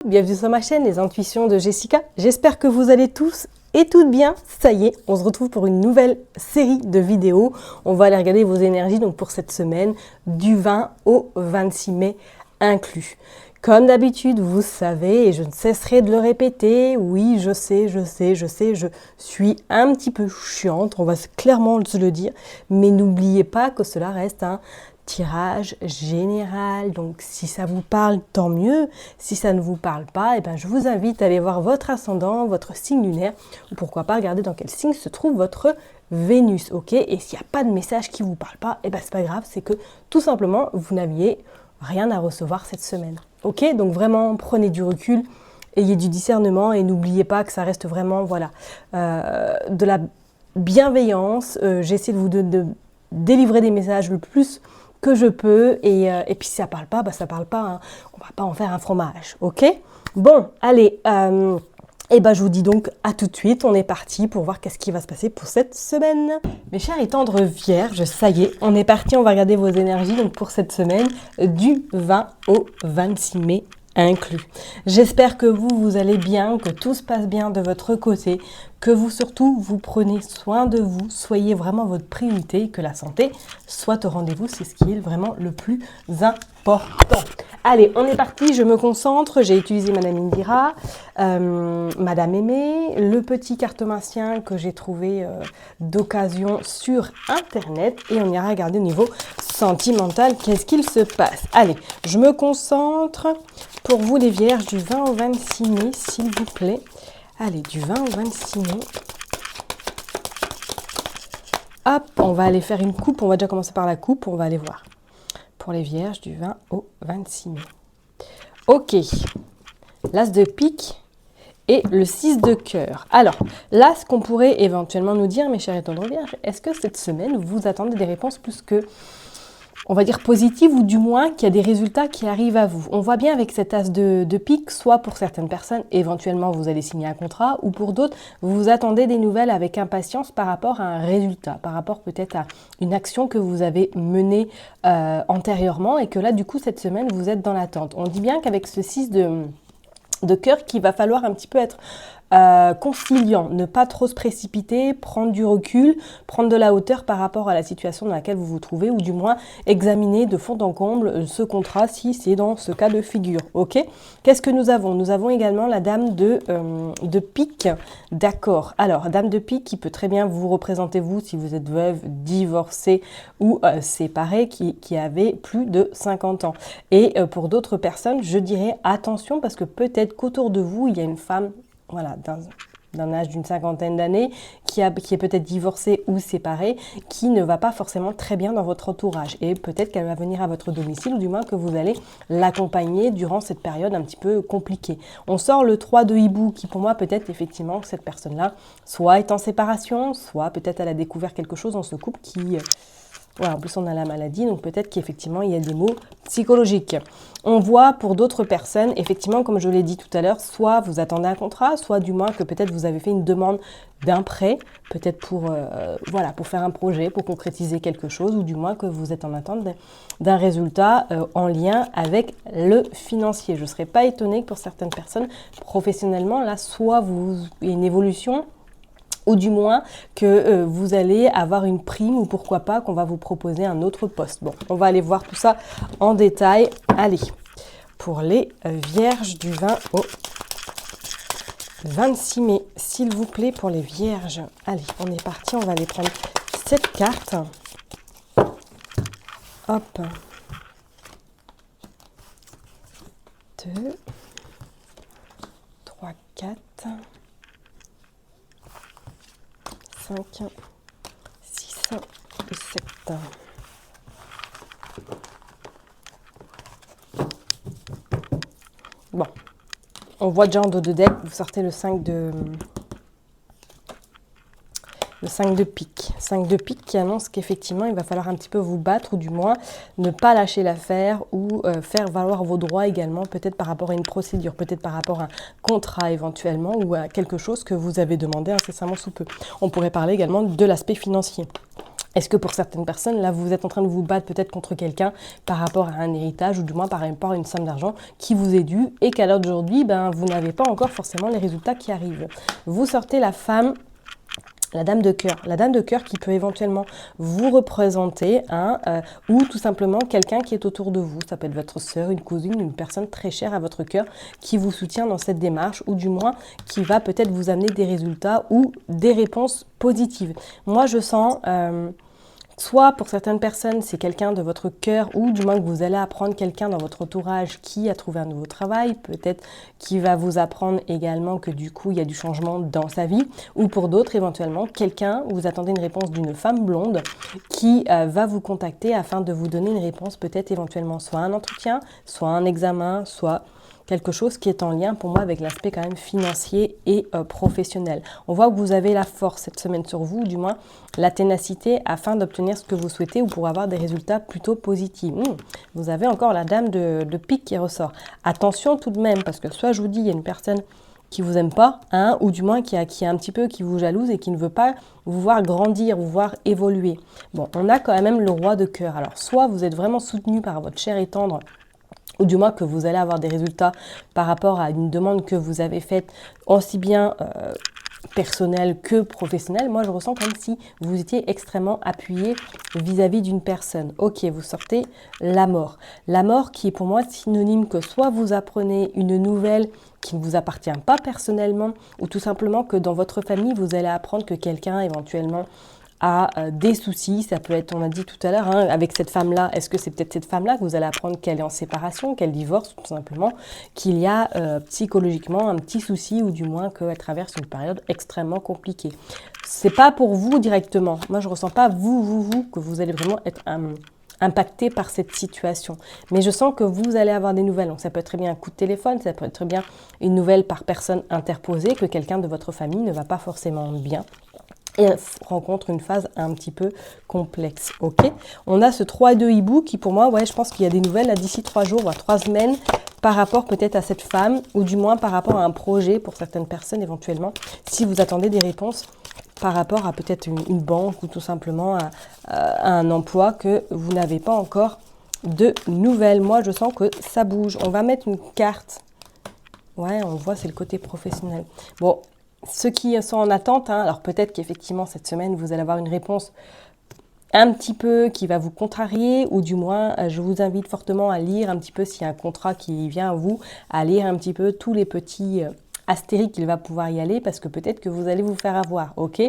Bienvenue sur ma chaîne, les intuitions de Jessica. J'espère que vous allez tous et toutes bien. Ça y est, on se retrouve pour une nouvelle série de vidéos. On va aller regarder vos énergies donc pour cette semaine du 20 au 26 mai inclus. Comme d'habitude, vous savez, et je ne cesserai de le répéter, oui, je sais, je suis un petit peu chiante, on va clairement se le dire, mais n'oubliez pas que cela reste un tirage général. Donc si ça vous parle, tant mieux. Si ça ne vous parle pas, je vous invite à aller voir votre ascendant, votre signe lunaire, ou pourquoi pas regarder dans quel signe se trouve votre Vénus, ok? Et s'il n'y a pas de message qui ne vous parle pas, c'est pas grave, c'est que tout simplement, vous n'aviez rien à recevoir cette semaine. Ok, donc vraiment prenez du recul, ayez du discernement et n'oubliez pas que ça reste vraiment de la bienveillance. J'essaie de vous de délivrer des messages le plus que je peux et puis si ça parle pas, ça parle pas. Hein. On va pas en faire un fromage, ok? Bon, allez. Je vous dis donc à tout de suite, on est parti pour voir qu'est-ce qui va se passer pour cette semaine. Mes chers et tendres vierges, ça y est, on est parti, on va regarder vos énergies donc pour cette semaine du 20 au 26 mai inclus. J'espère que vous allez bien, que tout se passe bien de votre côté, que vous surtout vous prenez soin de vous, soyez vraiment votre priorité, que la santé soit au rendez-vous, c'est ce qui est vraiment le plus important. Allez, on est parti, je me concentre, j'ai utilisé Madame Indira, Madame Aimée, le petit cartomancien que j'ai trouvé d'occasion sur internet et on ira regarder au niveau sentimental, qu'est-ce qu'il se passe. Allez, je me concentre pour vous les vierges du 20 au 26 mai, s'il vous plaît. Allez, du 20 au 26 mai. Hop, on va aller faire une coupe, on va déjà commencer par la coupe, on va aller voir. Pour les vierges du 20 au 26 mai. Ok, l'as de pique et le 6 de cœur. Alors, là, ce qu'on pourrait éventuellement nous dire, mes chers et tendres vierges, est-ce que cette semaine, vous attendez des réponses plus que, on va dire, positives ou du moins qu'il y a des résultats qui arrivent à vous? On voit bien avec cet as de pique, soit pour certaines personnes, éventuellement vous allez signer un contrat, ou pour d'autres, vous attendez des nouvelles avec impatience par rapport à un résultat, par rapport peut-être à une action que vous avez menée antérieurement et que là, du coup, cette semaine, vous êtes dans l'attente. On dit bien qu'avec ce 6 de cœur, qu'il va falloir un petit peu être conciliant, ne pas trop se précipiter, prendre du recul, prendre de la hauteur par rapport à la situation dans laquelle vous vous trouvez ou du moins examiner de fond en comble ce contrat si c'est dans ce cas de figure, ok? Qu'est-ce que nous avons? Nous avons également la dame de pique, d'accord. Alors, dame de pique qui peut très bien vous représenter vous si vous êtes veuve, divorcée ou séparée qui avait plus de 50 ans. Et pour d'autres personnes, je dirais attention parce que peut-être qu'autour de vous, il y a une femme d'un âge d'une cinquantaine d'années, qui est peut-être divorcée ou séparée, qui ne va pas forcément très bien dans votre entourage. Et peut-être qu'elle va venir à votre domicile, ou du moins que vous allez l'accompagner durant cette période un petit peu compliquée. On sort le 3 de hibou, qui pour moi peut-être effectivement que cette personne-là, soit est en séparation, soit peut-être elle a découvert quelque chose dans ce couple qui... Voilà, en plus on a la maladie, donc peut-être qu'effectivement il y a des mots psychologiques. On voit pour d'autres personnes, effectivement comme je l'ai dit tout à l'heure, soit vous attendez un contrat, soit du moins que peut-être vous avez fait une demande d'un prêt, peut-être pour faire un projet, pour concrétiser quelque chose, ou du moins que vous êtes en attente d'un résultat en lien avec le financier. Je ne serais pas étonnée que pour certaines personnes, professionnellement, là, soit il y a une évolution, ou du moins que vous allez avoir une prime ou pourquoi pas qu'on va vous proposer un autre poste. Bon, on va aller voir tout ça en détail. Allez, pour les vierges du 20 au 26 mai, s'il vous plaît, pour les vierges. Allez, on est parti, on va aller prendre cette carte. Hop. 2, 3, 4... 5, 6 et 7. Bon, on voit déjà en dos de deck, vous sortez le 5 de pique. 5 de pique qui annonce qu'effectivement, il va falloir un petit peu vous battre ou du moins ne pas lâcher l'affaire ou faire valoir vos droits également, peut-être par rapport à une procédure, peut-être par rapport à un contrat éventuellement ou à quelque chose que vous avez demandé incessamment sous peu. On pourrait parler également de l'aspect financier. Est-ce que pour certaines personnes, là, vous êtes en train de vous battre peut-être contre quelqu'un par rapport à un héritage ou du moins par rapport à une somme d'argent qui vous est due et qu'à l'heure d'aujourd'hui, ben, vous n'avez pas encore forcément les résultats qui arrivent. Vous sortez la femme, la dame de cœur. La dame de cœur qui peut éventuellement vous représenter ou tout simplement quelqu'un qui est autour de vous. Ça peut être votre sœur, une cousine, une personne très chère à votre cœur qui vous soutient dans cette démarche ou du moins qui va peut-être vous amener des résultats ou des réponses positives. Moi, je sens... soit pour certaines personnes, c'est quelqu'un de votre cœur ou du moins que vous allez apprendre quelqu'un dans votre entourage qui a trouvé un nouveau travail, peut-être qui va vous apprendre également que du coup il y a du changement dans sa vie, ou pour d'autres éventuellement quelqu'un, vous attendez une réponse d'une femme blonde qui va vous contacter afin de vous donner une réponse peut-être éventuellement soit un entretien, soit un examen, soit quelque chose qui est en lien pour moi avec l'aspect quand même financier et professionnel. On voit que vous avez la force cette semaine sur vous, ou du moins la ténacité afin d'obtenir ce que vous souhaitez ou pour avoir des résultats plutôt positifs. Vous avez encore la dame de pique qui ressort. Attention tout de même, parce que soit je vous dis, il y a une personne qui vous aime pas, ou du moins qui a un petit peu, qui vous jalouse et qui ne veut pas vous voir grandir, vous voir évoluer. Bon, on a quand même le roi de cœur. Alors, soit vous êtes vraiment soutenu par votre cher et tendre, ou du moins que vous allez avoir des résultats par rapport à une demande que vous avez faite, aussi bien personnelle que professionnelle. Moi, je ressens comme si vous étiez extrêmement appuyé vis-à-vis d'une personne. Ok, vous sortez la mort. La mort qui est pour moi synonyme que soit vous apprenez une nouvelle qui ne vous appartient pas personnellement, ou tout simplement que dans votre famille, vous allez apprendre que quelqu'un éventuellement a des soucis. Ça peut être, on a dit tout à l'heure, avec cette femme-là, est-ce que c'est peut-être cette femme-là que vous allez apprendre qu'elle est en séparation, qu'elle divorce, tout simplement, qu'il y a psychologiquement un petit souci, ou du moins qu'elle traverse une période extrêmement compliquée. C'est pas pour vous directement. Moi, je ressens pas vous, que vous allez vraiment être impacté par cette situation. Mais je sens que vous allez avoir des nouvelles. Donc ça peut être très bien un coup de téléphone, ça peut être très bien une nouvelle par personne interposée, que quelqu'un de votre famille ne va pas forcément bien et rencontre une phase un petit peu complexe. Ok, on a ce 3 et 2 hibou qui pour moi, je pense qu'il y a des nouvelles là d'ici 3 jours, voire 3 semaines, par rapport peut-être à cette femme, ou du moins par rapport à un projet pour certaines personnes éventuellement, si vous attendez des réponses par rapport à peut-être une banque ou tout simplement à un emploi que vous n'avez pas encore de nouvelles. Moi, je sens que ça bouge. On va mettre une carte. Ouais, on voit, c'est le côté professionnel. Bon, ceux qui sont en attente, alors peut-être qu'effectivement cette semaine, vous allez avoir une réponse un petit peu qui va vous contrarier, ou du moins, je vous invite fortement à lire un petit peu s'il y a un contrat qui vient à vous, à lire un petit peu tous les petits astériques qu'il va pouvoir y aller, parce que peut-être que vous allez vous faire avoir, ok?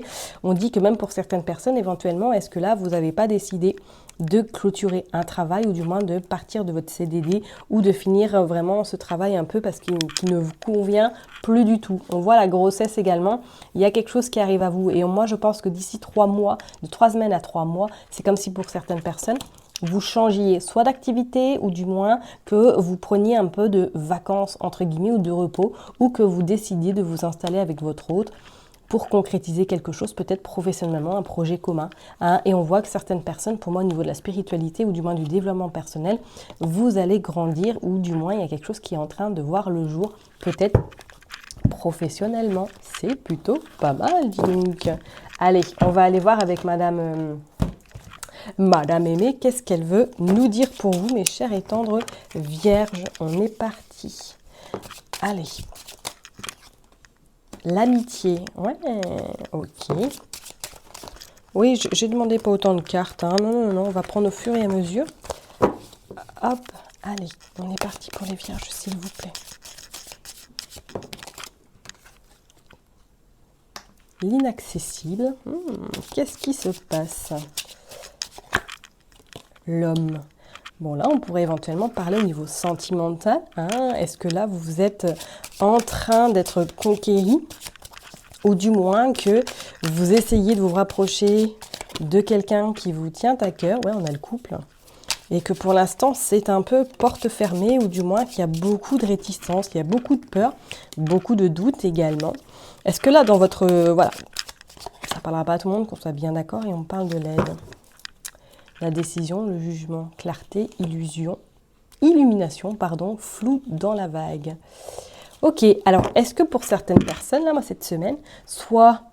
On dit que même pour certaines personnes, éventuellement, est-ce que là, vous n'avez pas décidé de clôturer un travail, ou du moins de partir de votre CDD, ou de finir vraiment ce travail un peu parce qu'il ne vous convient plus du tout. On voit la grossesse également, il y a quelque chose qui arrive à vous, et moi je pense que d'ici 3 mois, de 3 semaines à 3 mois, c'est comme si pour certaines personnes, vous changiez soit d'activité, ou du moins que vous preniez un peu de vacances entre guillemets, ou de repos, ou que vous décidiez de vous installer avec votre hôte pour concrétiser quelque chose, peut-être professionnellement, un projet commun. Et on voit que certaines personnes, pour moi, au niveau de la spiritualité, ou du moins du développement personnel, vous allez grandir, ou du moins il y a quelque chose qui est en train de voir le jour, peut-être professionnellement. C'est plutôt pas mal, donc. Allez, on va aller voir avec Madame Aimée, qu'est-ce qu'elle veut nous dire pour vous, mes chers et tendres vierges. On est parti. Allez. L'amitié, ouais, ok. Oui, je demandais pas autant de cartes, non, on va prendre au fur et à mesure. Hop, allez, on est parti pour les vierges, s'il vous plaît. L'inaccessible, qu'est-ce qui se passe? L'homme. Bon, là, on pourrait éventuellement parler au niveau sentimental. Est-ce que là, vous êtes en train d'être conquéri, ou du moins que vous essayez de vous rapprocher de quelqu'un qui vous tient à cœur? Ouais, on a le couple. Et que pour l'instant, c'est un peu porte fermée, ou du moins qu'il y a beaucoup de réticence, qu'il y a beaucoup de peur, beaucoup de doutes également. Est-ce que là, dans votre... voilà, ça ne parlera pas à tout le monde, qu'on soit bien d'accord, et on parle de l'aide. La décision, le jugement, clarté, illumination, flou dans la vague. Ok, alors est-ce que pour certaines personnes, là, moi cette semaine, soit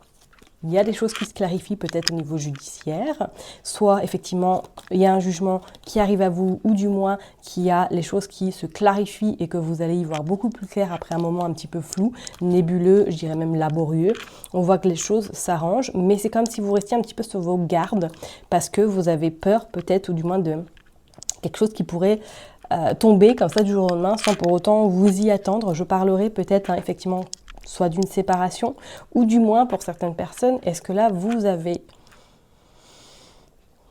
il y a des choses qui se clarifient peut-être au niveau judiciaire, soit effectivement il y a un jugement qui arrive à vous ou du moins qu'il y a les choses qui se clarifient et que vous allez y voir beaucoup plus clair après un moment un petit peu flou, nébuleux, je dirais même laborieux. On voit que les choses s'arrangent, mais c'est comme si vous restiez un petit peu sur vos gardes parce que vous avez peur peut-être ou du moins de quelque chose qui pourrait tomber comme ça du jour au lendemain sans pour autant vous y attendre. Je parlerai peut-être effectivement soit d'une séparation, ou du moins pour certaines personnes, est-ce que là vous avez,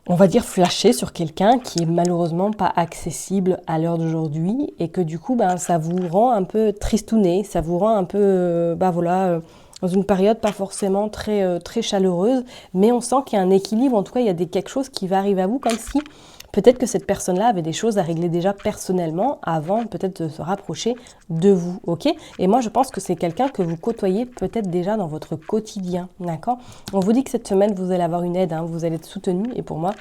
on va dire, flashé sur quelqu'un qui est malheureusement pas accessible à l'heure d'aujourd'hui et que du coup ça vous rend un peu tristouné, ça vous rend un peu, dans une période pas forcément très chaleureuse, mais on sent qu'il y a un équilibre, en tout cas il y a quelque chose qui va arriver à vous comme si peut-être que cette personne-là avait des choses à régler déjà personnellement avant peut-être de se rapprocher de vous, ok? Et moi, je pense que c'est quelqu'un que vous côtoyez peut-être déjà dans votre quotidien, d'accord? On vous dit que cette semaine, vous allez avoir une aide, vous allez être soutenu. Et pour moi,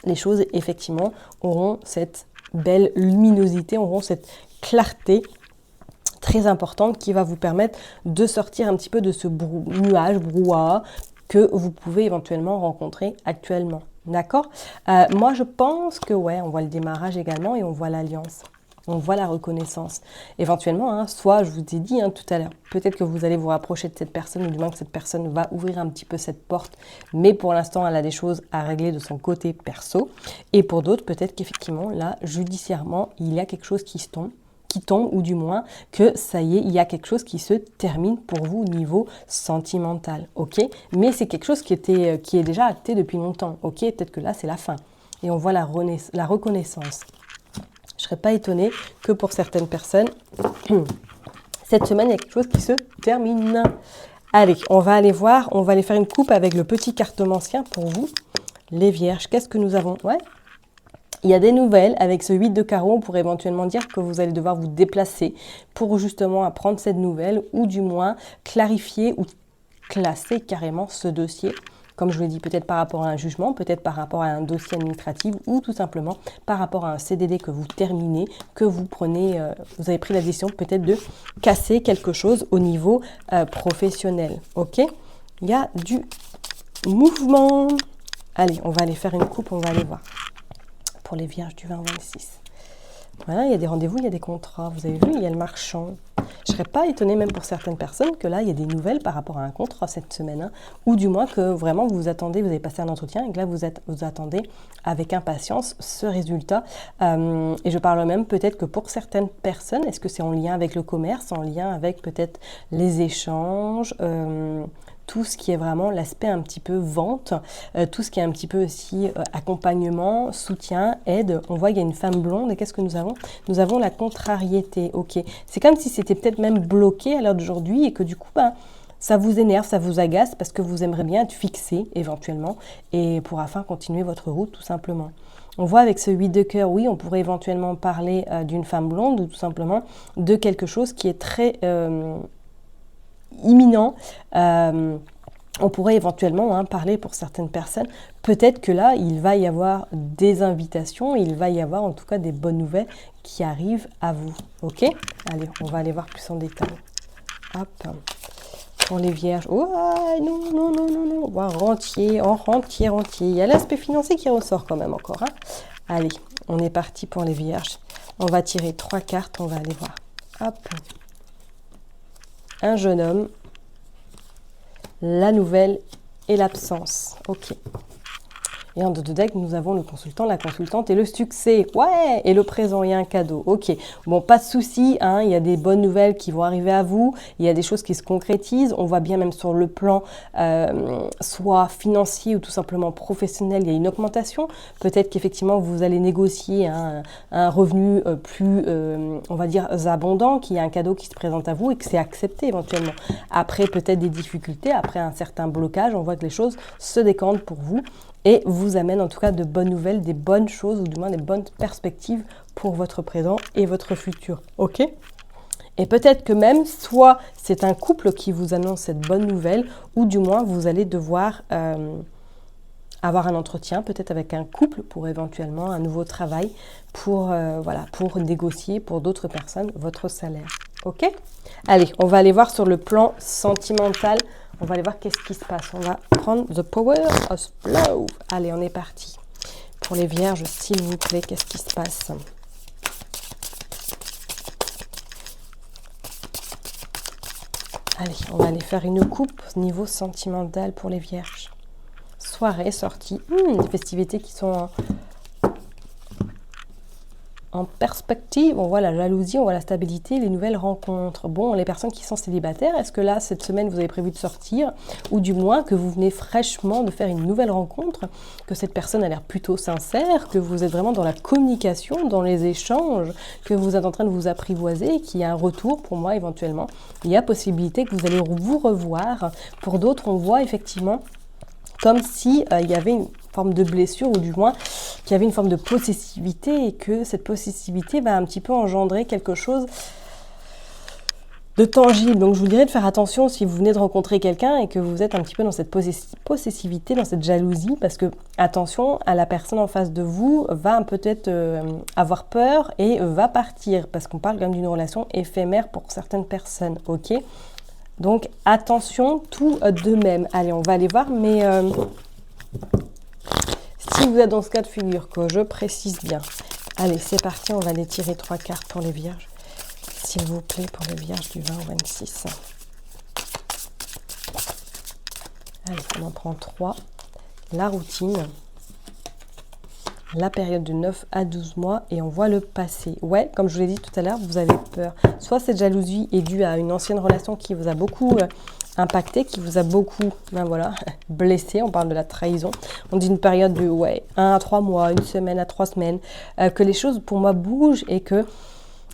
les choses, effectivement, auront cette belle luminosité, auront cette clarté très importante qui va vous permettre de sortir un petit peu de ce nuage, brouhaha que vous pouvez éventuellement rencontrer actuellement. D'accord? Moi, je pense que, ouais, on voit le démarrage également et on voit l'alliance. On voit la reconnaissance. Éventuellement, soit, je vous ai dit tout à l'heure, peut-être que vous allez vous rapprocher de cette personne, ou du moins que cette personne va ouvrir un petit peu cette porte, mais pour l'instant, elle a des choses à régler de son côté perso. Et pour d'autres, peut-être qu'effectivement, là, judiciairement, il y a quelque chose qui tombe, ou du moins que ça y est, il y a quelque chose qui se termine pour vous au niveau sentimental, ok? Mais c'est quelque chose qui est déjà acté depuis longtemps, ok? Peut-être que là, c'est la fin. Et on voit la reconnaissance. Je ne serais pas étonnée que pour certaines personnes, cette semaine, il y a quelque chose qui se termine. Allez, on va aller voir, on va aller faire une coupe avec le petit cartomancien pour vous, les vierges. Qu'est-ce que nous avons? Ouais. Il y a des nouvelles avec ce 8 de carreau, on pourrait éventuellement dire que vous allez devoir vous déplacer pour justement apprendre cette nouvelle ou du moins clarifier ou classer carrément ce dossier. Comme je vous l'ai dit, peut-être par rapport à un jugement, peut-être par rapport à un dossier administratif ou tout simplement par rapport à un CDD que vous terminez, que vous prenez, vous avez pris la décision peut-être de casser quelque chose au niveau professionnel. Ok? Il y a du mouvement. Allez, on va aller faire une coupe, on va aller voir. Pour les vierges du 20 au 26. Voilà, il y a des rendez-vous, il y a des contrats. Vous avez vu, il y a le marchand. Je ne serais pas étonnée même pour certaines personnes que là, il y a des nouvelles par rapport à un contrat cette semaine. Ou du moins que vraiment vous attendez, vous avez passé un entretien et que là, vous attendez avec impatience ce résultat. Et je parle même peut-être que pour certaines personnes, est-ce que c'est en lien avec le commerce, en lien avec peut-être les échanges tout ce qui est vraiment l'aspect un petit peu vente, tout ce qui est un petit peu aussi accompagnement, soutien, aide. On voit qu'il y a une femme blonde et qu'est-ce que nous avons? Nous avons la contrariété, ok. C'est comme si c'était peut-être même bloqué à l'heure d'aujourd'hui et que du coup, ça vous énerve, ça vous agace parce que vous aimeriez bien être fixé éventuellement et pour afin continuer votre route tout simplement. On voit avec ce 8 de cœur, oui, on pourrait éventuellement parler d'une femme blonde ou tout simplement de quelque chose qui est très imminent. On pourrait éventuellement parler pour certaines personnes. Peut-être que là, il va y avoir des invitations, il va y avoir en tout cas des bonnes nouvelles qui arrivent à vous. Ok? Allez, on va aller voir plus en détail. Hop. Pour les vierges. Oh, non. Wow, rentier. Il y a l'aspect financier qui ressort quand même encore. Allez, on est parti pour les vierges. On va tirer 3 cartes, on va aller voir. Hop. Un jeune homme, la nouvelle et l'absence. Ok. Et en deux de deck, nous avons le consultant, la consultante et le succès. Ouais, et le présent, il y a un cadeau. Ok. Bon, pas de souci, il y a des bonnes nouvelles qui vont arriver à vous. Il y a des choses qui se concrétisent. On voit bien même sur le plan soit financier ou tout simplement professionnel, il y a une augmentation. Peut-être qu'effectivement, vous allez négocier un revenu plus, on va dire, abondant, qu'il y a un cadeau qui se présente à vous et que c'est accepté éventuellement. Après, peut-être des difficultés, après un certain blocage, on voit que les choses se décantent pour vous. Et vous amène en tout cas de bonnes nouvelles, des bonnes choses ou du moins des bonnes perspectives pour votre présent et votre futur. Ok? Et peut-être que même, soit c'est un couple qui vous annonce cette bonne nouvelle ou du moins vous allez devoir avoir un entretien peut-être avec un couple pour éventuellement un nouveau travail pour négocier pour d'autres personnes votre salaire. Ok? Allez, on va aller voir sur le plan sentimental. On va aller voir qu'est-ce qui se passe. On va prendre The Power of Love. Allez, on est parti. Pour les vierges, s'il vous plaît, qu'est-ce qui se passe? Allez, on va aller faire une coupe niveau sentimental pour les vierges. Soirée, sortie, des festivités qui sont en perspective. On voit la jalousie, on voit la stabilité, les nouvelles rencontres. Bon, les personnes qui sont célibataires, est-ce que là, cette semaine, vous avez prévu de sortir? Ou du moins que vous venez fraîchement de faire une nouvelle rencontre, que cette personne a l'air plutôt sincère, que vous êtes vraiment dans la communication, dans les échanges, que vous êtes en train de vous apprivoiser, qu'il y a un retour pour moi éventuellement. Il y a possibilité que vous allez vous revoir. Pour d'autres, on voit effectivement comme si il y avait une forme de blessure ou du moins qu'il y avait une forme de possessivité et que cette possessivité va un petit peu engendrer quelque chose de tangible. Donc je vous dirais de faire attention si vous venez de rencontrer quelqu'un et que vous êtes un petit peu dans cette possessivité, dans cette jalousie, parce que attention, à la personne en face de vous va peut-être avoir peur et va partir, parce qu'on parle quand même d'une relation éphémère pour certaines personnes, ok? Donc attention tout de même. Allez, on va aller voir, mais si vous êtes dans ce cas de figure, que je précise bien. Allez, c'est parti, on va aller tirer 3 cartes pour les vierges. S'il vous plaît, pour les vierges du 20 au 26. Allez, on en prend 3. La routine. La période de 9 à 12 mois et on voit le passé. Ouais, comme je vous l'ai dit tout à l'heure, vous avez peur. Soit cette jalousie est due à une ancienne relation qui vous a beaucoup impacté, qui vous a beaucoup blessé. On parle de la trahison. On dit une période de 1 à 3 mois, une semaine à 3 semaines, que les choses pour moi bougent et que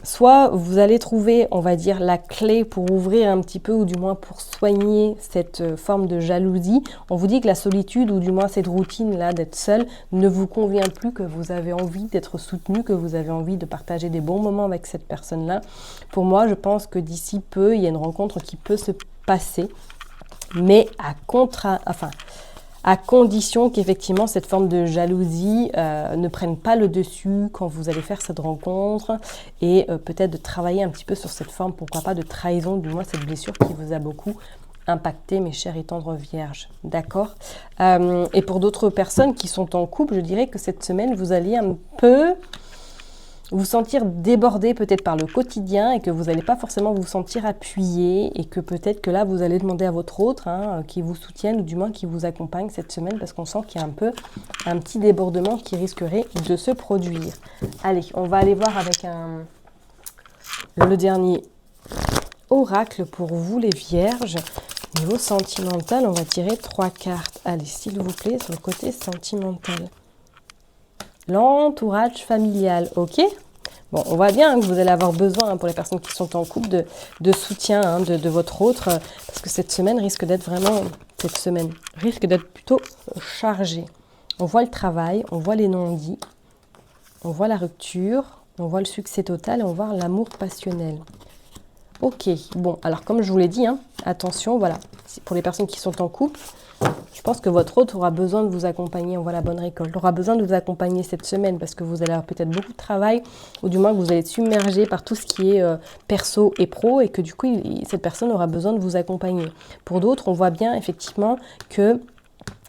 soit vous allez trouver, on va dire, la clé pour ouvrir un petit peu ou du moins pour soigner cette forme de jalousie. On vous dit que la solitude ou du moins cette routine-là d'être seul ne vous convient plus, que vous avez envie d'être soutenu, que vous avez envie de partager des bons moments avec cette personne-là. Pour moi, je pense que d'ici peu, il y a une rencontre qui peut se passer, mais à condition qu'effectivement cette forme de jalousie ne prenne pas le dessus quand vous allez faire cette rencontre et peut-être de travailler un petit peu sur cette forme, pourquoi pas de trahison, du moins cette blessure qui vous a beaucoup impacté, mes chers et tendres vierges, d'accord? Et pour d'autres personnes qui sont en couple, je dirais que cette semaine, vous allez un peu vous sentir débordé peut-être par le quotidien et que vous n'allez pas forcément vous sentir appuyé et que peut-être que là vous allez demander à votre autre qui vous soutienne ou du moins qui vous accompagne cette semaine parce qu'on sent qu'il y a un petit débordement qui risquerait de se produire. Allez, on va aller voir avec le dernier oracle pour vous les vierges. Niveau sentimental, on va tirer 3 cartes. Allez, s'il vous plaît, sur le côté sentimental. L'entourage familial, ok? Bon, on voit bien que vous allez avoir besoin, pour les personnes qui sont en couple, de soutien de votre autre, parce que cette semaine risque d'être plutôt chargée. On voit le travail, on voit les non-dits, on voit la rupture, on voit le succès total et on voit l'amour passionnel. Ok, bon, alors comme je vous l'ai dit, attention, voilà, pour les personnes qui sont en couple, je pense que votre autre aura besoin de vous accompagner, on voit la bonne récolte, aura besoin de vous accompagner cette semaine parce que vous allez avoir peut-être beaucoup de travail ou du moins que vous allez être submergé par tout ce qui est perso et pro et que du coup, cette personne aura besoin de vous accompagner. Pour d'autres, on voit bien effectivement qu'il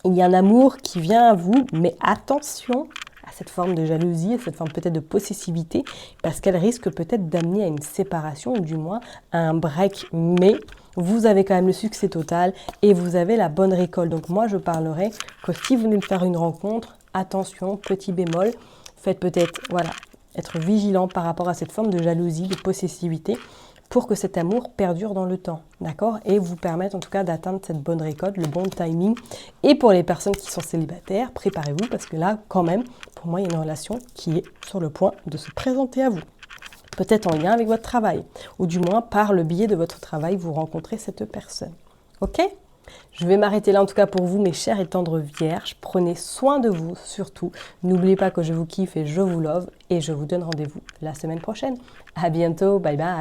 y a un amour qui vient à vous, mais attention à cette forme de jalousie, à cette forme peut-être de possessivité parce qu'elle risque peut-être d'amener à une séparation ou du moins à un break, mais vous avez quand même le succès total et vous avez la bonne récolte. Donc moi, je parlerai que si vous venez de faire une rencontre, attention, petit bémol, faites peut-être, être vigilant par rapport à cette forme de jalousie, de possessivité, pour que cet amour perdure dans le temps, d'accord? Et vous permette en tout cas d'atteindre cette bonne récolte, le bon timing. Et pour les personnes qui sont célibataires, préparez-vous parce que là, quand même, pour moi, il y a une relation qui est sur le point de se présenter à vous. Peut-être en lien avec votre travail, ou du moins par le biais de votre travail, vous rencontrez cette personne. Ok? Je vais m'arrêter là en tout cas pour vous, mes chers et tendres vierges. Prenez soin de vous, surtout. N'oubliez pas que je vous kiffe et je vous love, et je vous donne rendez-vous la semaine prochaine. À bientôt, bye bye!